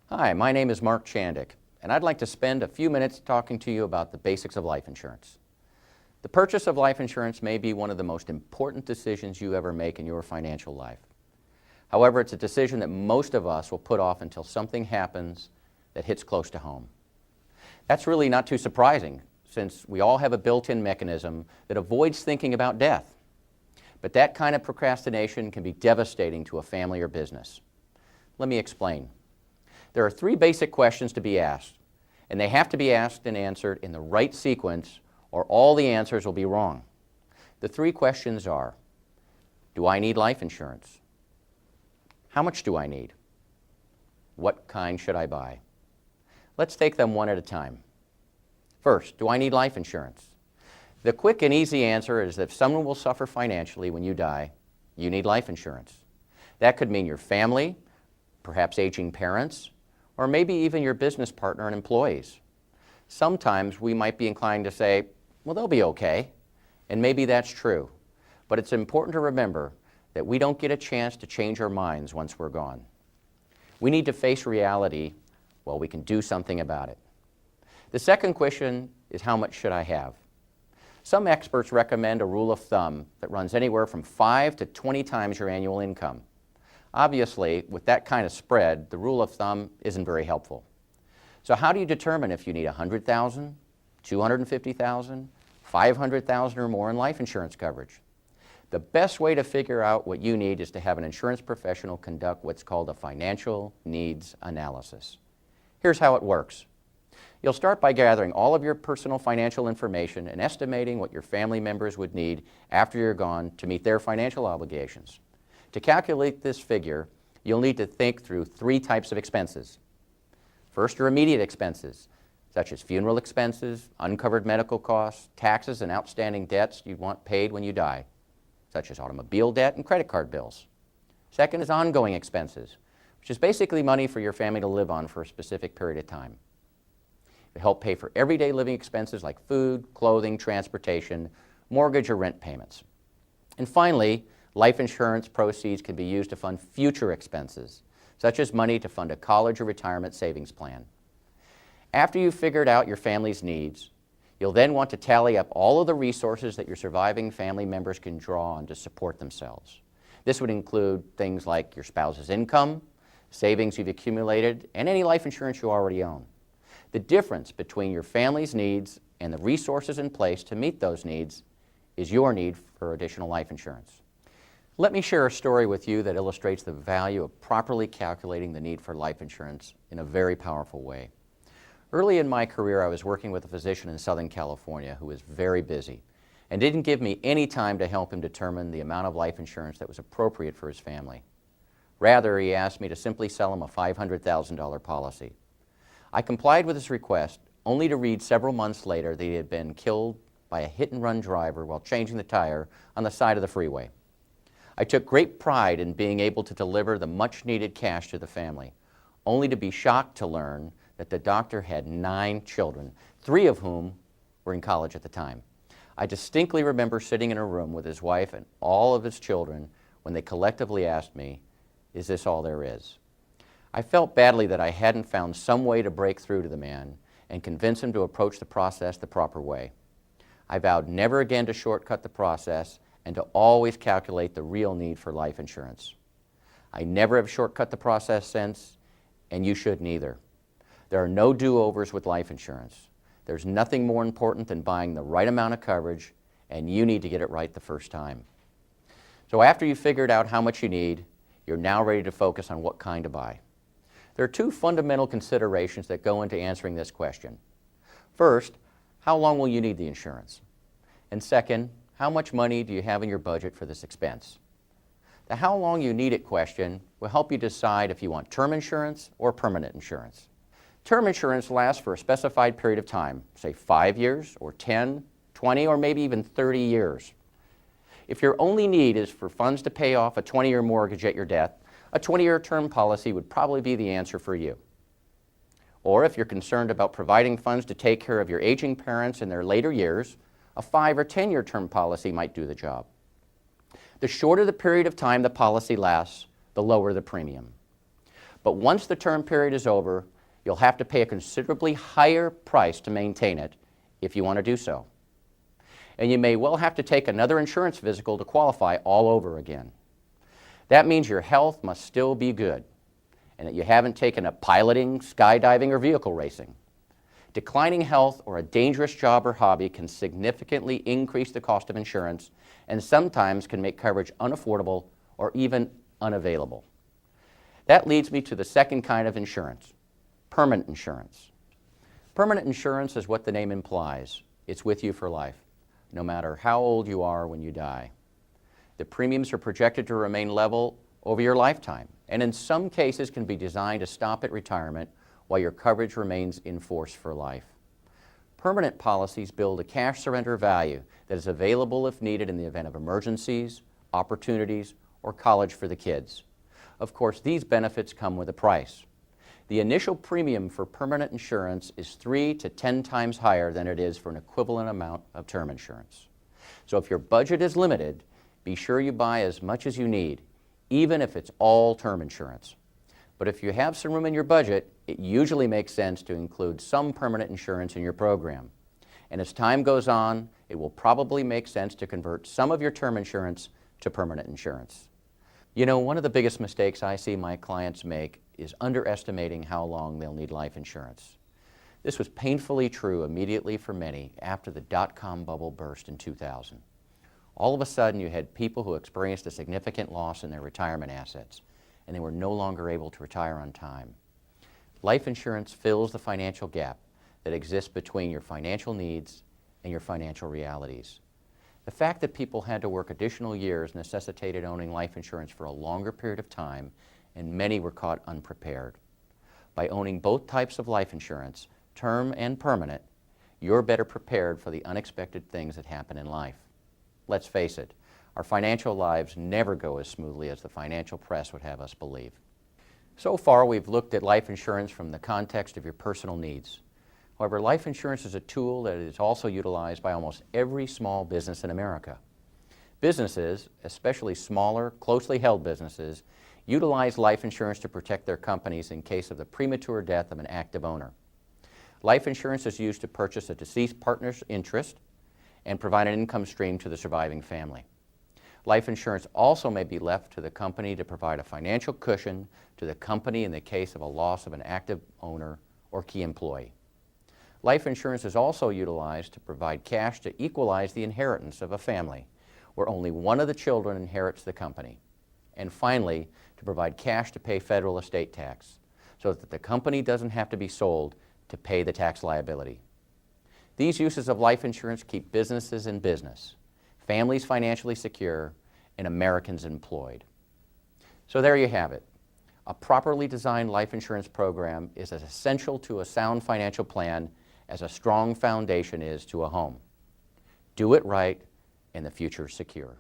Hi, my name is Mark Chandick, and I'd like to spend a few minutes talking to you about the basics of life insurance. The purchase of life insurance may be one of the most important decisions you ever make in your financial life. However, it's a decision that most of us will put off until something happens that hits close to home. That's really not too surprising, since we all have a built-in mechanism that avoids thinking about death. But that kind of procrastination can be devastating to a family or business. Let me explain. There are three basic questions to be asked, and they have to be asked and answered in the right sequence, or all the answers will be wrong. The three questions are: do I need life insurance? How much do I need? What kind should I buy? Let's take them one at a time. First, do I need life insurance? The quick and easy answer is that if someone will suffer financially when you die, you need life insurance. That could mean your family, perhaps aging parents, or maybe even your business partner and employees. Sometimes we might be inclined to say, well, they'll be okay, and maybe that's true. But it's important to remember that we don't get a chance to change our minds once we're gone. We need to face reality while we can do something about it. The second question is, how much should I have? Some experts recommend a rule of thumb that runs anywhere from 5 to 20 times your annual income. Obviously, with that kind of spread, the rule of thumb isn't very helpful. So how do you determine if you need $100,000, $250,000, $500,000 or more in life insurance coverage? The best way to figure out what you need is to have an insurance professional conduct what's called a financial needs analysis. Here's how it works. You'll start by gathering all of your personal financial information and estimating what your family members would need after you're gone to meet their financial obligations. To calculate this figure, you'll need to think through three types of expenses. First, your immediate expenses, such as funeral expenses, uncovered medical costs, taxes, and outstanding debts you want paid when you die, such as automobile debt and credit card bills. Second is ongoing expenses, which is basically money for your family to live on for a specific period of time. It helps pay for everyday living expenses like food, clothing, transportation, mortgage, or rent payments. And finally, life insurance proceeds can be used to fund future expenses, such as money to fund a college or retirement savings plan. After you've figured out your family's needs, you'll then want to tally up all of the resources that your surviving family members can draw on to support themselves. This would include things like your spouse's income, savings you've accumulated, and any life insurance you already own. The difference between your family's needs and the resources in place to meet those needs is your need for additional life insurance. Let me share a story with you that illustrates the value of properly calculating the need for life insurance in a very powerful way. Early in my career, I was working with a physician in Southern California who was very busy and didn't give me any time to help him determine the amount of life insurance that was appropriate for his family. Rather, he asked me to simply sell him a $500,000 policy. I complied with his request, only to read several months later that he had been killed by a hit-and-run driver while changing the tire on the side of the freeway. I took great pride in being able to deliver the much-needed cash to the family, only to be shocked to learn that the doctor had 9 children, 3 of whom were in college at the time. I distinctly remember sitting in a room with his wife and all of his children when they collectively asked me, "Is this all there is?" I felt badly that I hadn't found some way to break through to the man and convince him to approach the process the proper way. I vowed never again to shortcut the process and to always calculate the real need for life insurance. I never have shortcut the process since, and you shouldn't either. There are no do-overs with life insurance. There's nothing more important than buying the right amount of coverage, and you need to get it right the first time. So after you've figured out how much you need, you're now ready to focus on what kind to buy. There are 2 fundamental considerations that go into answering this question. First, how long will you need the insurance? And second, how much money do you have in your budget for this expense? The how long you need it question will help you decide if you want term insurance or permanent insurance. Term insurance lasts for a specified period of time, say 5 years or 10, 20, or maybe even 30 years. If your only need is for funds to pay off a 20-year mortgage at your death, a 20-year term policy would probably be the answer for you. Or if you're concerned about providing funds to take care of your aging parents in their later years, a 5 or 10-year term policy might do the job. The shorter the period of time the policy lasts, the lower the premium. But once the term period is over, you'll have to pay a considerably higher price to maintain it if you want to do so. And you may well have to take another insurance physical to qualify all over again. That means your health must still be good and that you haven't taken up piloting, skydiving, or vehicle racing. Declining health or a dangerous job or hobby can significantly increase the cost of insurance and sometimes can make coverage unaffordable or even unavailable. That leads me to the second kind of insurance, permanent insurance. Permanent insurance is what the name implies. It's with you for life, no matter how old you are when you die. The premiums are projected to remain level over your lifetime, and in some cases can be designed to stop at retirement while your coverage remains in force for life. Permanent policies build a cash surrender value that is available if needed in the event of emergencies, opportunities, or college for the kids. Of course, these benefits come with a price. The initial premium for permanent insurance is 3 to 10 times higher than it is for an equivalent amount of term insurance. So if your budget is limited, be sure you buy as much as you need, even if it's all term insurance. But if you have some room in your budget, it usually makes sense to include some permanent insurance in your program. And as time goes on, it will probably make sense to convert some of your term insurance to permanent insurance. You know, one of the biggest mistakes I see my clients make is underestimating how long they'll need life insurance. This was painfully true immediately for many after the dot-com bubble burst in 2000. All of a sudden, you had people who experienced a significant loss in their retirement assets, and they were no longer able to retire on time. Life insurance fills the financial gap that exists between your financial needs and your financial realities. The fact that people had to work additional years necessitated owning life insurance for a longer period of time, and many were caught unprepared. By owning both types of life insurance, term and permanent, you're better prepared for the unexpected things that happen in life. Let's face it, our financial lives never go as smoothly as the financial press would have us believe. So far, we've looked at life insurance from the context of your personal needs. However, life insurance is a tool that is also utilized by almost every small business in America. Businesses, especially smaller, closely held businesses, utilize life insurance to protect their companies in case of the premature death of an active owner. Life insurance is used to purchase a deceased partner's interest and provide an income stream to the surviving family. Life insurance also may be left to the company to provide a financial cushion to the company in the case of a loss of an active owner or key employee. Life insurance is also utilized to provide cash to equalize the inheritance of a family, where only one of the children inherits the company. And finally, to provide cash to pay federal estate tax, so that the company doesn't have to be sold to pay the tax liability. These uses of life insurance keep businesses in business, families financially secure, and Americans employed. So there you have it. A properly designed life insurance program is as essential to a sound financial plan as a strong foundation is to a home. Do it right, and the future is secure.